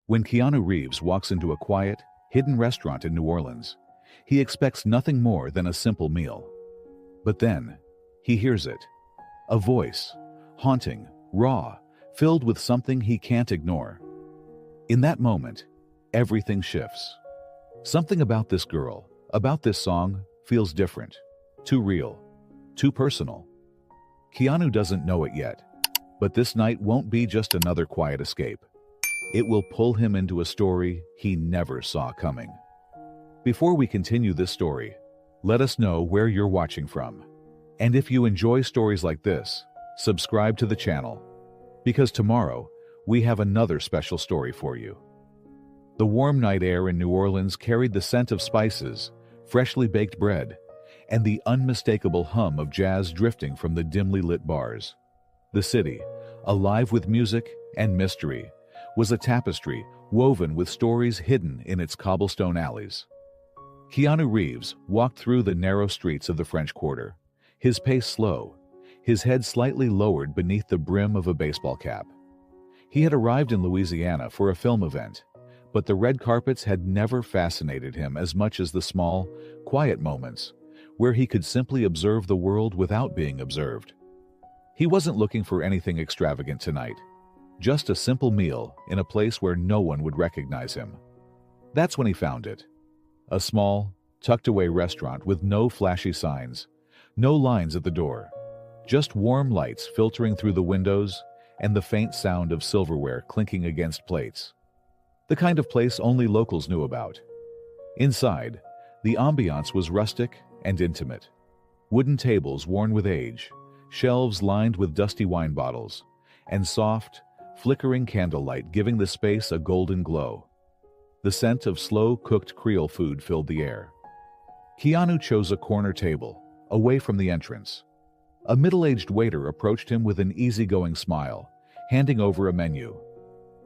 When Keanu Reeves walks into a quiet, hidden restaurant in New Orleans, he expects nothing more than a simple meal. But then, he hears it. A voice, haunting, raw, filled with something he can't ignore. In that moment, everything shifts. Something about this girl, about this song, feels different, too real, too personal. Keanu doesn't know it yet, but this night won't be just another quiet escape. It will pull him into a story he never saw coming. Before we continue this story, let us know where you're watching from. And if you enjoy stories like this, subscribe to the channel, because tomorrow we have another special story for you. The warm night air in New Orleans carried the scent of spices, freshly baked bread, and the unmistakable hum of jazz drifting from the dimly lit bars. The city, alive with music and mystery, was a tapestry woven with stories hidden in its cobblestone alleys. Keanu Reeves walked through the narrow streets of the French Quarter, his pace slow, his head slightly lowered beneath the brim of a baseball cap. He had arrived in Louisiana for a film event, but the red carpets had never fascinated him as much as the small, quiet moments where he could simply observe the world without being observed. He wasn't looking for anything extravagant tonight, just a simple meal in a place where no one would recognize him. That's when he found it. A small, tucked-away restaurant with no flashy signs, no lines at the door, just warm lights filtering through the windows and the faint sound of silverware clinking against plates. The kind of place only locals knew about. Inside, the ambiance was rustic and intimate. Wooden tables worn with age, shelves lined with dusty wine bottles, and soft, flickering candlelight giving the space a golden glow. The scent of slow-cooked Creole food filled the air. Keanu chose a corner table, away from the entrance. A middle-aged waiter approached him with an easygoing smile, handing over a menu.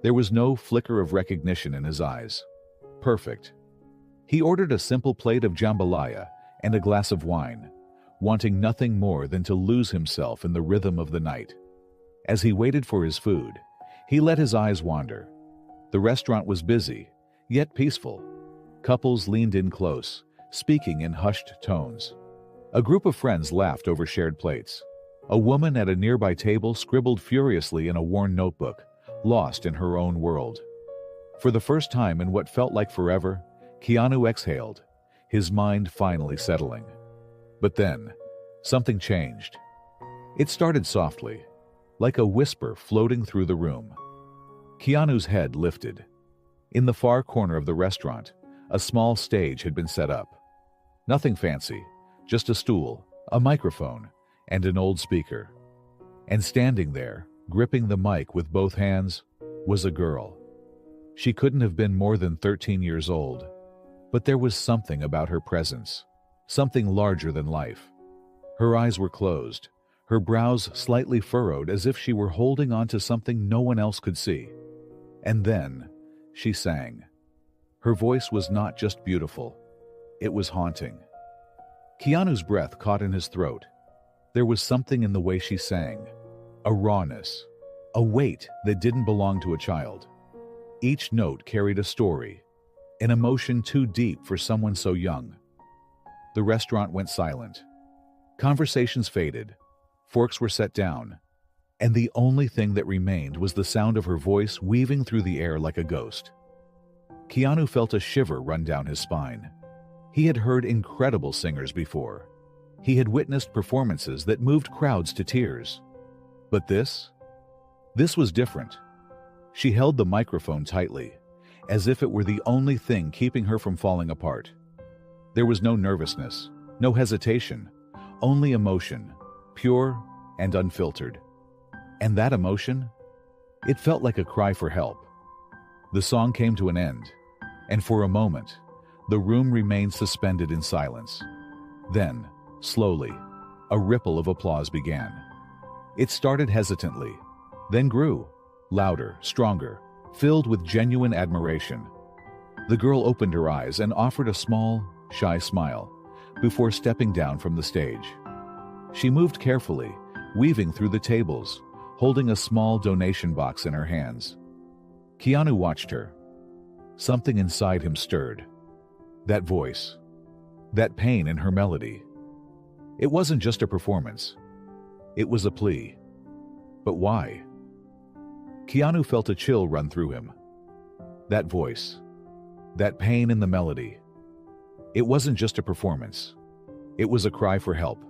There was no flicker of recognition in his eyes. Perfect. He ordered a simple plate of jambalaya and a glass of wine, wanting nothing more than to lose himself in the rhythm of the night. As he waited for his food, he let his eyes wander. The restaurant was busy, yet peaceful. Couples leaned in close, speaking in hushed tones. A group of friends laughed over shared plates. A woman at a nearby table scribbled furiously in a worn notebook, lost in her own world. For the first time in what felt like forever, Keanu exhaled, his mind finally settling. But then, something changed. It started softly, like a whisper floating through the room. Keanu's head lifted. In the far corner of the restaurant, a small stage had been set up. Nothing fancy, just a stool, a microphone, and an old speaker. And standing there, gripping the mic with both hands, was a girl. She couldn't have been more than 13 years old, but there was something about her presence, something larger than life. Her eyes were closed, her brows slightly furrowed as if she were holding on to something no one else could see. And then, she sang. Her voice was not just beautiful, it was haunting. Keanu's breath caught in his throat. There was something in the way she sang, a rawness, a weight that didn't belong to a child. Each note carried a story, an emotion too deep for someone so young. The restaurant went silent. Conversations faded, forks were set down, and the only thing that remained was the sound of her voice weaving through the air like a ghost. Keanu felt a shiver run down his spine. He had heard incredible singers before. He had witnessed performances that moved crowds to tears. But this was different. She held the microphone tightly, as if it were the only thing keeping her from falling apart. There was no nervousness, no hesitation, only emotion, pure and unfiltered. And that emotion? It felt like a cry for help. The song came to an end, and for a moment, the room remained suspended in silence. Then, slowly, a ripple of applause began. It started hesitantly, then grew, louder, stronger, filled with genuine admiration. The girl opened her eyes and offered a small, shy smile before stepping down from the stage. She moved carefully, weaving through the tables, holding a small donation box in her hands. Keanu watched her, something inside him stirred. That voice, that pain in her melody. It wasn't just a performance. It was a plea. But why? Keanu felt a chill run through him. That voice, that pain in the melody. It wasn't just a performance. It was a cry for help.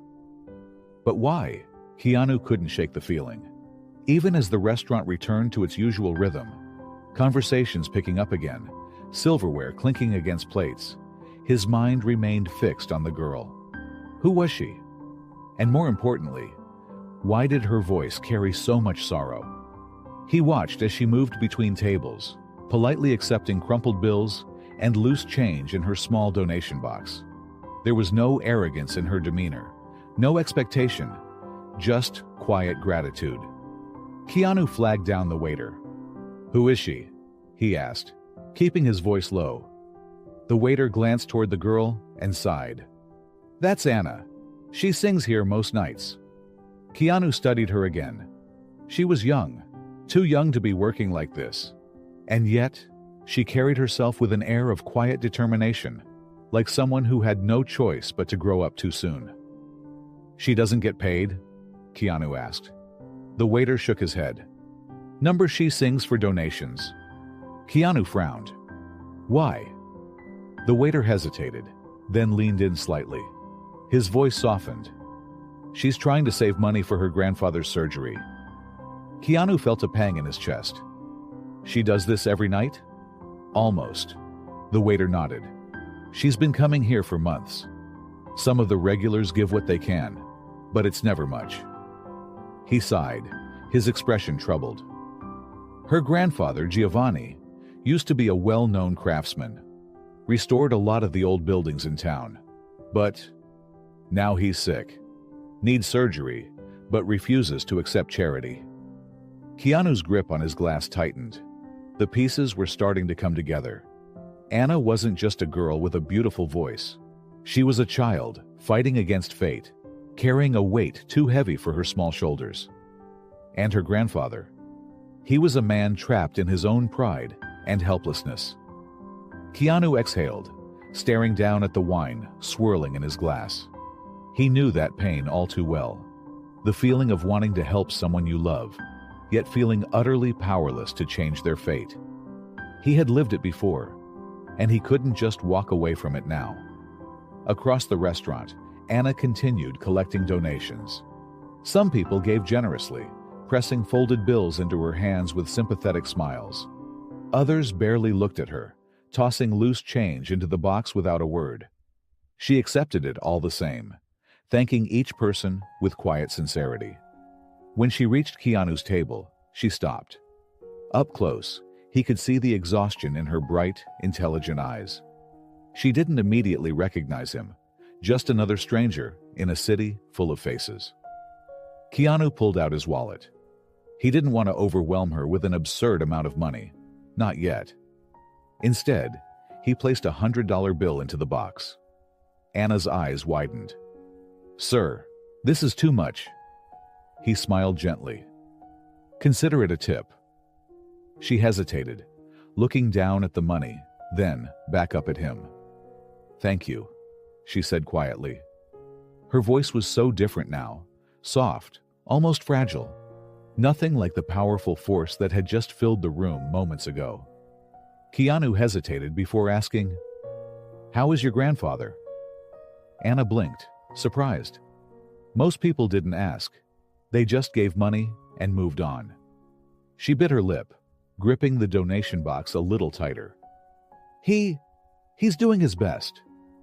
But why? Keanu couldn't shake the feeling. Even as the restaurant returned to its usual rhythm, conversations picking up again, silverware clinking against plates, his mind remained fixed on the girl. Who was she? And more importantly, why did her voice carry so much sorrow? He watched as she moved between tables, politely accepting crumpled bills and loose change in her small donation box. There was no arrogance in her demeanor, no expectation, just quiet gratitude. Keanu flagged down the waiter. "Who is she?" he asked, keeping his voice low. The waiter glanced toward the girl and sighed. "That's Anna. She sings here most nights." Keanu studied her again. She was young, too young to be working like this. And yet, she carried herself with an air of quiet determination, like someone who had no choice but to grow up too soon. "She doesn't get paid?" Keanu asked. The waiter shook his head. "Number she sings for donations." Keanu frowned. "Why?" The waiter hesitated, then leaned in slightly. His voice softened. "She's trying to save money for her grandfather's surgery." Keanu felt a pang in his chest. "She does this every night?" "Almost." The waiter nodded. "She's been coming here for months. Some of the regulars give what they can, but it's never much." He sighed, his expression troubled. Her grandfather, Giovanni, used to be a well-known craftsman, restored a lot of the old buildings in town. But now he's sick, needs surgery, but refuses to accept charity. Keanu's grip on his glass tightened. The pieces were starting to come together. Anna wasn't just a girl with a beautiful voice. She was a child, fighting against fate, carrying a weight too heavy for her small shoulders. And her grandfather. He was a man trapped in his own pride and helplessness. Keanu exhaled, staring down at the wine swirling in his glass. He knew that pain all too well. The feeling of wanting to help someone you love, yet feeling utterly powerless to change their fate. He had lived it before, and he couldn't just walk away from it now. Across the restaurant, Anna continued collecting donations. Some people gave generously, pressing folded bills into her hands with sympathetic smiles. Others barely looked at her, tossing loose change into the box without a word. She accepted it all the same, thanking each person with quiet sincerity. When she reached Keanu's table, she stopped. Up close, he could see the exhaustion in her bright, intelligent eyes. She didn't immediately recognize him, just another stranger in a city full of faces. Keanu pulled out his wallet. He didn't want to overwhelm her with an absurd amount of money. Not yet. Instead, he placed a $100 bill into the box. Anna's eyes widened. "Sir, this is too much." He smiled gently. "Consider it a tip." She hesitated, looking down at the money, then back up at him. "Thank you," she said quietly. Her voice was so different now, soft, almost fragile. Nothing like the powerful force that had just filled the room moments ago. Keanu hesitated before asking, "How is your grandfather?" Anna blinked, surprised. Most people didn't ask. They just gave money and moved on. She bit her lip, gripping the donation box a little tighter. He's doing his best,"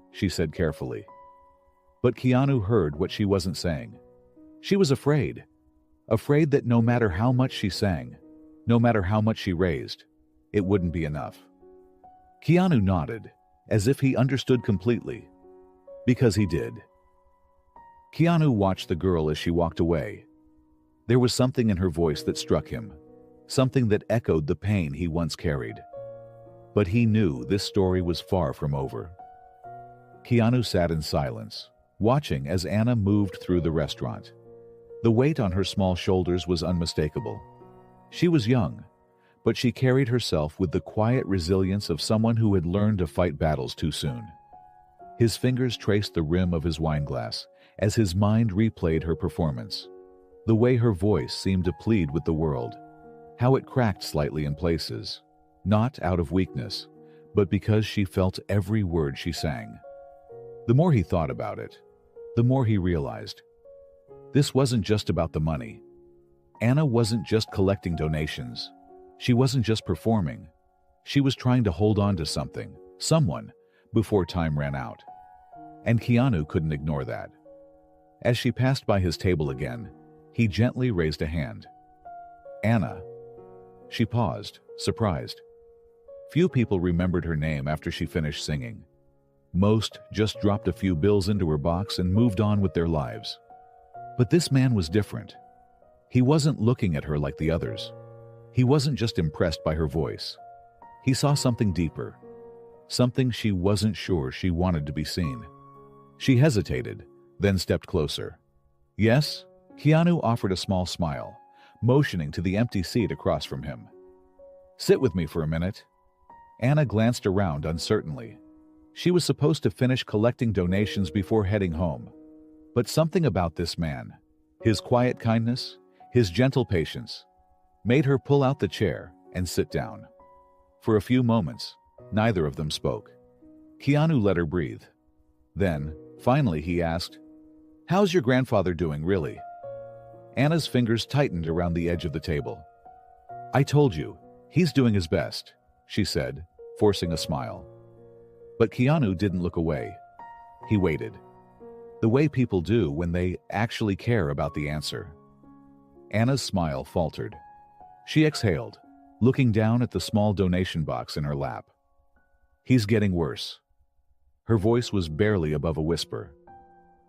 she said carefully. But Keanu heard what she wasn't saying. She was afraid that no matter how much she sang, no matter how much she raised, it wouldn't be enough. Keanu nodded, as if he understood completely, because he did. Keanu watched the girl as she walked away. There was something in her voice that struck him, something that echoed the pain he once carried. But he knew this story was far from over. Keanu sat in silence, watching as Anna moved through the restaurant. The weight on her small shoulders was unmistakable. She was young, but she carried herself with the quiet resilience of someone who had learned to fight battles too soon. His fingers traced the rim of his wineglass as his mind replayed her performance. The way her voice seemed to plead with the world, how it cracked slightly in places, not out of weakness, but because she felt every word she sang. The more he thought about it, the more he realized. This wasn't just about the money. Anna wasn't just collecting donations. She wasn't just performing. She was trying to hold on to something, someone, before time ran out. And Keanu couldn't ignore that. As she passed by his table again, he gently raised a hand. Anna. She paused, surprised. Few people remembered her name after she finished singing. Most just dropped a few bills into her box and moved on with their lives. But this man was different. He wasn't looking at her like the others. He wasn't just impressed by her voice. He saw something deeper, something she wasn't sure she wanted to be seen. She hesitated, then stepped closer. Yes? Keanu offered a small smile, motioning to the empty seat across from him. Sit with me for a minute. Anna glanced around uncertainly. She was supposed to finish collecting donations before heading home. But something about this man, his quiet kindness, his gentle patience, made her pull out the chair and sit down. For a few moments, neither of them spoke. Keanu let her breathe. Then, finally he asked, "How's your grandfather doing, really?" Anna's fingers tightened around the edge of the table. "I told you, he's doing his best," she said, forcing a smile. But Keanu didn't look away. He waited. The way people do when they actually care about the answer. Anna's smile faltered. She exhaled, looking down at the small donation box in her lap. "He's getting worse." Her voice was barely above a whisper.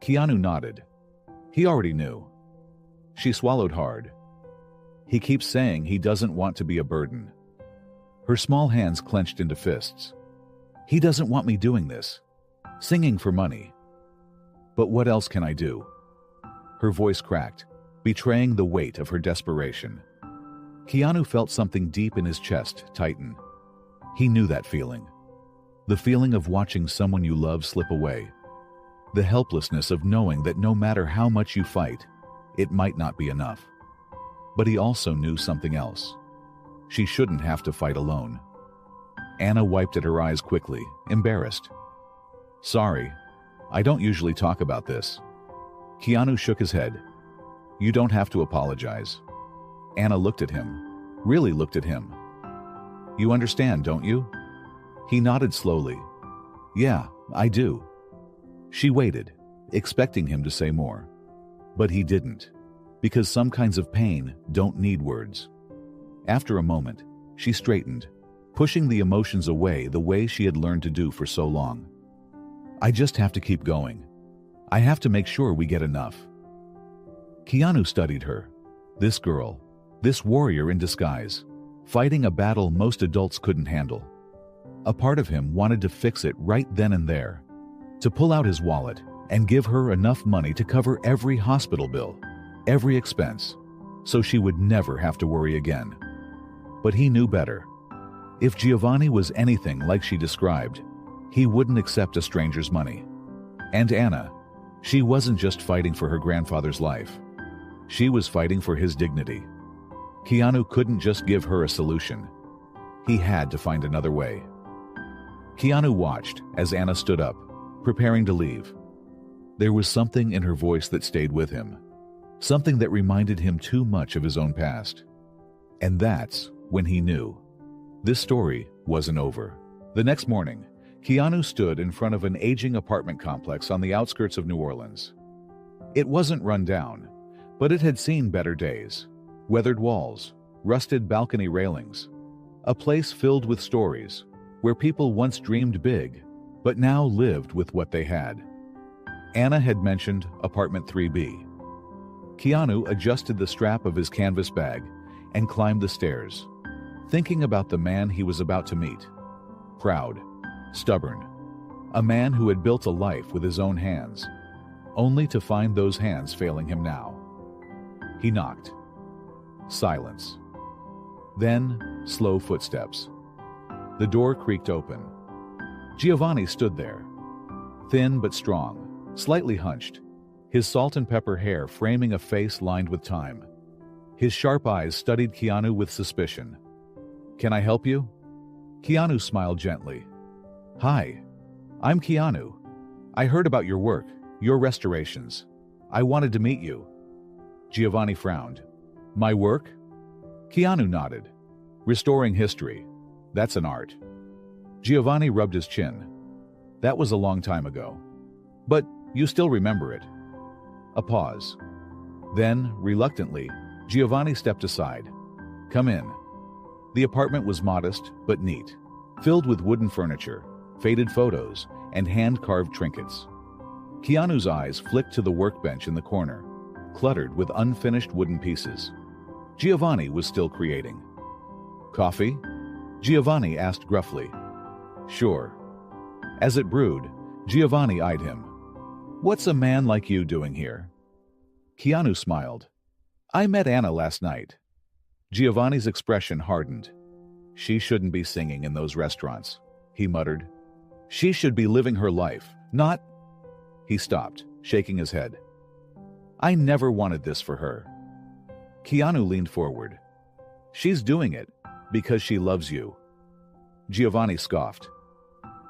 Keanu nodded. He already knew. She swallowed hard. He keeps saying he doesn't want to be a burden. Her small hands clenched into fists. He doesn't want me doing this, singing for money. But what else can I do? Her voice cracked, betraying the weight of her desperation. Keanu felt something deep in his chest tighten. He knew that feeling. The feeling of watching someone you love slip away. The helplessness of knowing that no matter how much you fight, it might not be enough. But he also knew something else. She shouldn't have to fight alone. Anna wiped at her eyes quickly, embarrassed. "Sorry, I don't usually talk about this." Keanu shook his head. "You don't have to apologize." Anna looked at him, really looked at him. "You understand, don't you?" He nodded slowly. "Yeah, I do." She waited, expecting him to say more. But he didn't, because some kinds of pain don't need words. After a moment, she straightened, pushing the emotions away the way she had learned to do for so long. "I just have to keep going. I have to make sure we get enough." Keanu studied her. This girl, this warrior in disguise, fighting a battle most adults couldn't handle. A part of him wanted to fix it right then and there, to pull out his wallet and give her enough money to cover every hospital bill, every expense, so she would never have to worry again. But he knew better. If Giovanni was anything like she described, he wouldn't accept a stranger's money. And Anna, she wasn't just fighting for her grandfather's life. She was fighting for his dignity. Keanu couldn't just give her a solution. He had to find another way. Keanu watched as Anna stood up, preparing to leave. There was something in her voice that stayed with him, something that reminded him too much of his own past. And that's when he knew. This story wasn't over. The next morning, Keanu stood in front of an aging apartment complex on the outskirts of New Orleans. It wasn't run down, but it had seen better days. Weathered walls, rusted balcony railings. A place filled with stories, where people once dreamed big, but now lived with what they had. Anna had mentioned apartment 3B. Keanu adjusted the strap of his canvas bag and climbed the stairs, thinking about the man he was about to meet. Proud, stubborn, a man who had built a life with his own hands, only to find those hands failing him now. He knocked. Silence. Then, slow footsteps. The door creaked open. Giovanni stood there, thin but strong, slightly hunched, his salt and pepper hair framing a face lined with time. His sharp eyes studied Keanu with suspicion. "Can I help you?" Keanu smiled gently. "Hi, I'm Keanu. I heard about your work, your restorations. I wanted to meet you." Giovanni frowned. "My work?" Keanu nodded. "Restoring history. That's an art." Giovanni rubbed his chin. "That was a long time ago. But you still remember it." A pause. Then, reluctantly, Giovanni stepped aside. "Come in." The apartment was modest but neat, filled with wooden furniture, faded photos, and hand-carved trinkets. Keanu's eyes flicked to the workbench in the corner, cluttered with unfinished wooden pieces. Giovanni was still creating. "Coffee?" Giovanni asked gruffly. "Sure." As it brewed, Giovanni eyed him. "What's a man like you doing here?" Keanu smiled. "I met Anna last night." Giovanni's expression hardened. "She shouldn't be singing in those restaurants," he muttered. "She should be living her life, not—" He stopped, shaking his head. "I never wanted this for her." Keanu leaned forward. "She's doing it because she loves you." Giovanni scoffed.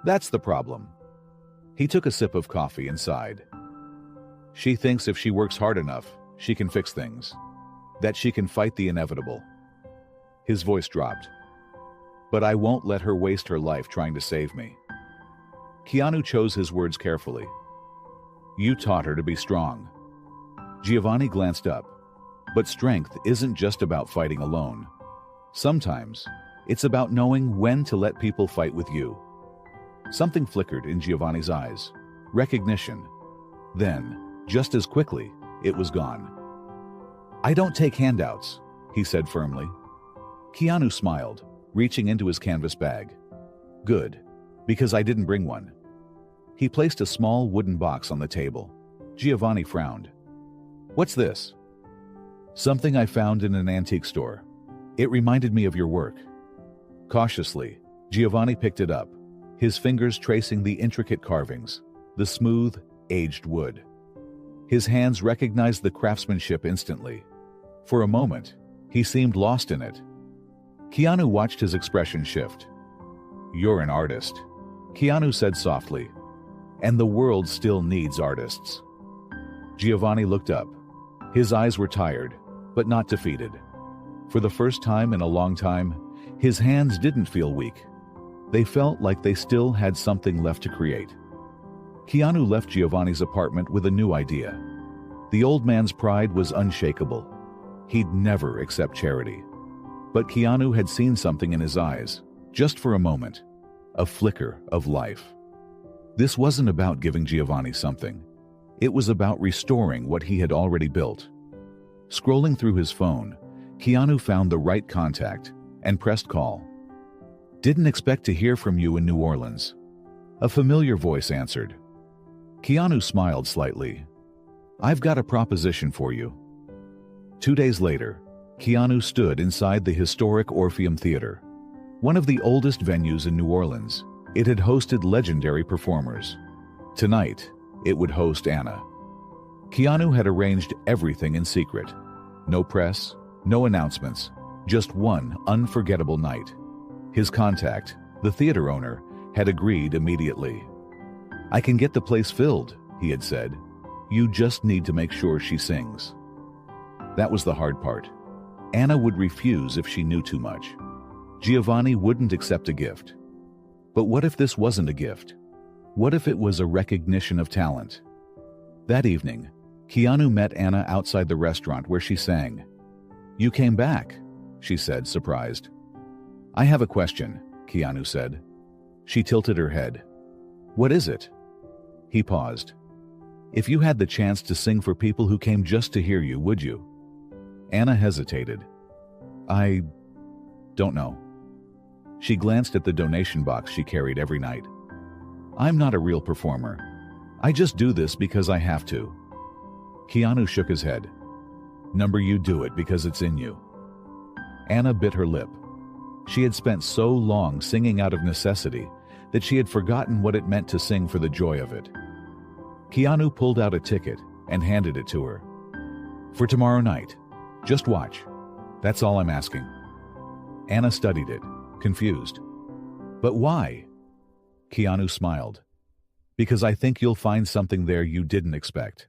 "That's the problem." He took a sip of coffee and sighed. "She thinks if she works hard enough, she can fix things. That she can fight the inevitable." His voice dropped. "But I won't let her waste her life trying to save me." Keanu chose his words carefully. "You taught her to be strong." Giovanni glanced up. "But strength isn't just about fighting alone. Sometimes, it's about knowing when to let people fight with you." Something flickered in Giovanni's eyes. Recognition. Then, just as quickly, it was gone. "I don't take handouts," he said firmly. Keanu smiled, reaching into his canvas bag. "Good, because I didn't bring one." He placed a small wooden box on the table. Giovanni frowned. "What's this?" "Something I found in an antique store. It reminded me of your work." Cautiously, Giovanni picked it up, his fingers tracing the intricate carvings, the smooth, aged wood. His hands recognized the craftsmanship instantly. For a moment, he seemed lost in it. Keanu watched his expression shift. "You're an artist," Keanu said softly. "And the world still needs artists." Giovanni looked up. His eyes were tired, but not defeated. For the first time in a long time, his hands didn't feel weak. They felt like they still had something left to create. Keanu left Giovanni's apartment with a new idea. The old man's pride was unshakable. He'd never accept charity. But Keanu had seen something in his eyes, just for a moment, a flicker of life. This wasn't about giving Giovanni something. It was about restoring what he had already built. Scrolling through his phone, Keanu found the right contact and pressed call. "Didn't expect to hear from you in New Orleans." A familiar voice answered. Keanu smiled slightly. "I've got a proposition for you." 2 days later, Keanu stood inside the historic Orpheum Theater, one of the oldest venues in New Orleans. It had hosted legendary performers. Tonight, it would host Anna. Keanu had arranged everything in secret. No press, no announcements, just one unforgettable night. His contact, the theater owner, had agreed immediately. "I can get the place filled," he had said. "You just need to make sure she sings." That was the hard part. Anna would refuse if she knew too much. Giovanni wouldn't accept a gift. But what if this wasn't a gift? What if it was a recognition of talent? That evening, Keanu met Anna outside the restaurant where she sang. "You came back," she said, surprised. "I have a question," Keanu said. She tilted her head. "What is it?" He paused. "If you had the chance to sing for people who came just to hear you, would you?" Anna hesitated. "I don't know." She glanced at the donation box she carried every night. "I'm not a real performer. I just do this because I have to." Keanu shook his head. "Number, you do it because it's in you." Anna bit her lip. She had spent so long singing out of necessity that she had forgotten what it meant to sing for the joy of it. Keanu pulled out a ticket and handed it to her. "For tomorrow night. Just watch. That's all I'm asking." Anna studied it, confused. "But why?" Keanu smiled. "Because I think you'll find something there you didn't expect."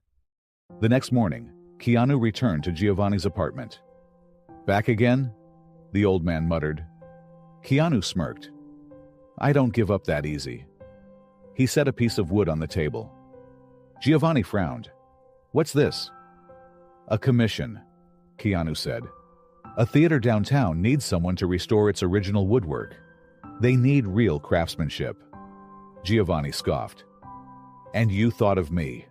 The next morning, Keanu returned to Giovanni's apartment. "Back again?" the old man muttered. Keanu smirked. "I don't give up that easy." He set a piece of wood on the table. Giovanni frowned. "What's this?" "A commission," Keanu said. "A theater downtown needs someone to restore its original woodwork. They need real craftsmanship." Giovanni scoffed. "And you thought of me?"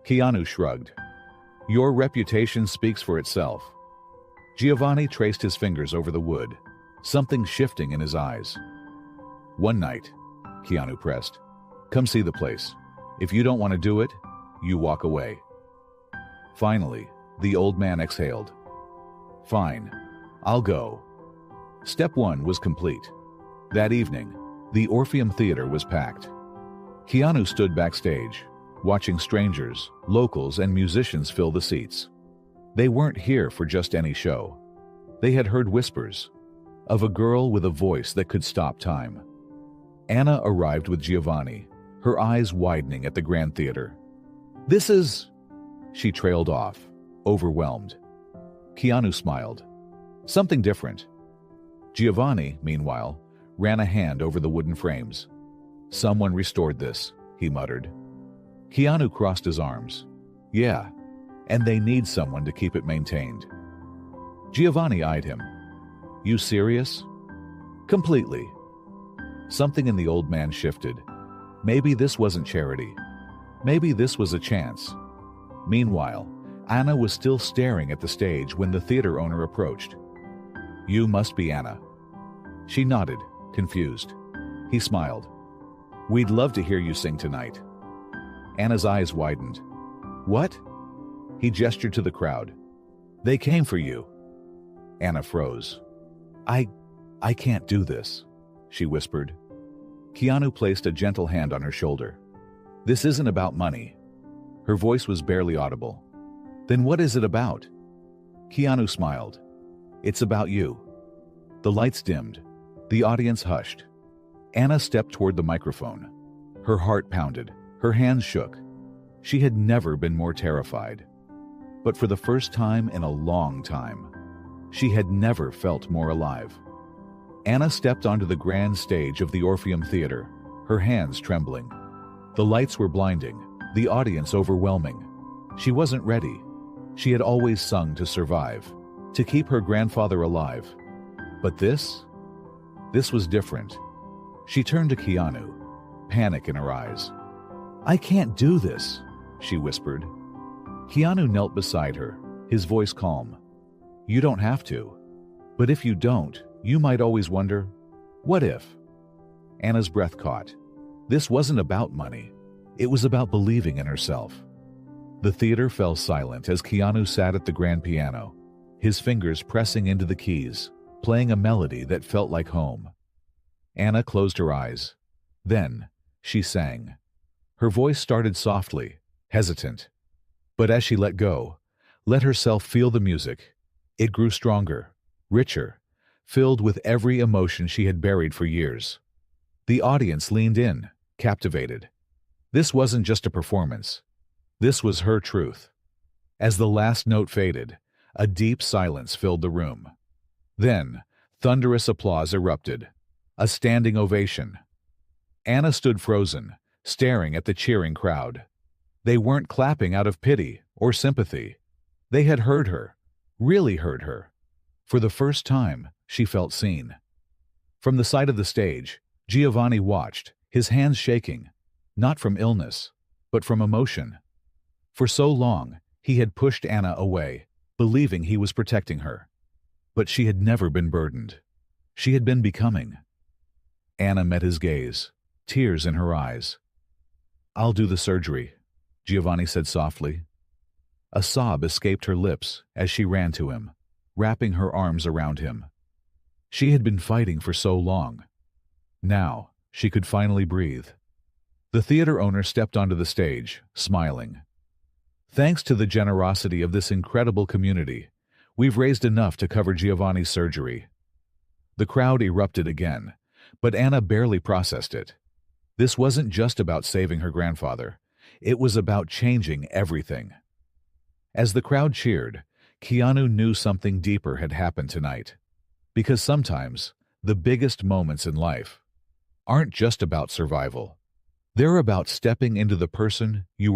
Keanu shrugged. "Your reputation speaks for itself." Giovanni traced his fingers over the wood, something shifting in his eyes. "One night," Keanu pressed. "Come see the place. If you don't want to do it, you walk away." Finally, the old man exhaled. "Fine, I'll go." Step one was complete. That evening, the Orpheum Theater was packed. Keanu stood backstage, watching strangers, locals, and musicians fill the seats. They weren't here for just any show. They had heard whispers of a girl with a voice that could stop time. Anna arrived with Giovanni, her eyes widening at the Grand Theater. "This is..." She trailed off, overwhelmed. Keanu smiled. "Something different." Giovanni, meanwhile, ran a hand over the wooden frames. "Someone restored this," he muttered. Keanu crossed his arms. "Yeah, and they need someone to keep it maintained." Giovanni eyed him. "You serious?" "Completely." Something in the old man shifted. Maybe this wasn't charity. Maybe this was a chance. Meanwhile, Anna was still staring at the stage when the theater owner approached. "You must be Anna." She nodded, confused. He smiled. "We'd love to hear you sing tonight." Anna's eyes widened. "What?" He gestured to the crowd. "They came for you." Anna froze. I can't do this," she whispered. Keanu placed a gentle hand on her shoulder. "This isn't about money." Her voice was barely audible. "Then what is it about?" Keanu smiled. "It's about you." The lights dimmed. The audience hushed. Anna stepped toward the microphone. Her heart pounded. Her hands shook. She had never been more terrified. But for the first time in a long time, she had never felt more alive. Anna stepped onto the grand stage of the Orpheum Theater, her hands trembling. The lights were blinding, the audience overwhelming. She wasn't ready. She had always sung to survive, to keep her grandfather alive. But this was different. She turned to Keanu, panic in her eyes. "I can't do this," she whispered. Keanu knelt beside her, his voice calm. "You don't have to. But if you don't, you might always wonder, what if?" Anna's breath caught. This wasn't about money. It was about believing in herself. The theater fell silent as Keanu sat at the grand piano, his fingers pressing into the keys, playing a melody that felt like home. Anna closed her eyes. Then, she sang. Her voice started softly, hesitant. But as she let go, let herself feel the music, it grew stronger, richer, filled with every emotion she had buried for years. The audience leaned in, captivated. This wasn't just a performance. This was her truth. As the last note faded, a deep silence filled the room. Then, thunderous applause erupted. A standing ovation. Anna stood frozen, staring at the cheering crowd. They weren't clapping out of pity or sympathy. They had heard her, really heard her. For the first time, she felt seen. From the side of the stage, Giovanni watched, his hands shaking, not from illness, but from emotion. For so long, he had pushed Anna away, believing he was protecting her. But she had never been burdened. She had been becoming. Anna met his gaze, tears in her eyes. "I'll do the surgery," Giovanni said softly. A sob escaped her lips as she ran to him, wrapping her arms around him. She had been fighting for so long. Now, she could finally breathe. The theater owner stepped onto the stage, smiling. Thanks to the generosity of this incredible community, we've raised enough to cover Giovanni's surgery. The crowd erupted again, but Anna barely processed it. This wasn't just about saving her grandfather. It was about changing everything. As the crowd cheered, Keanu knew something deeper had happened tonight. Because sometimes, the biggest moments in life aren't just about survival. They're about stepping into the person you were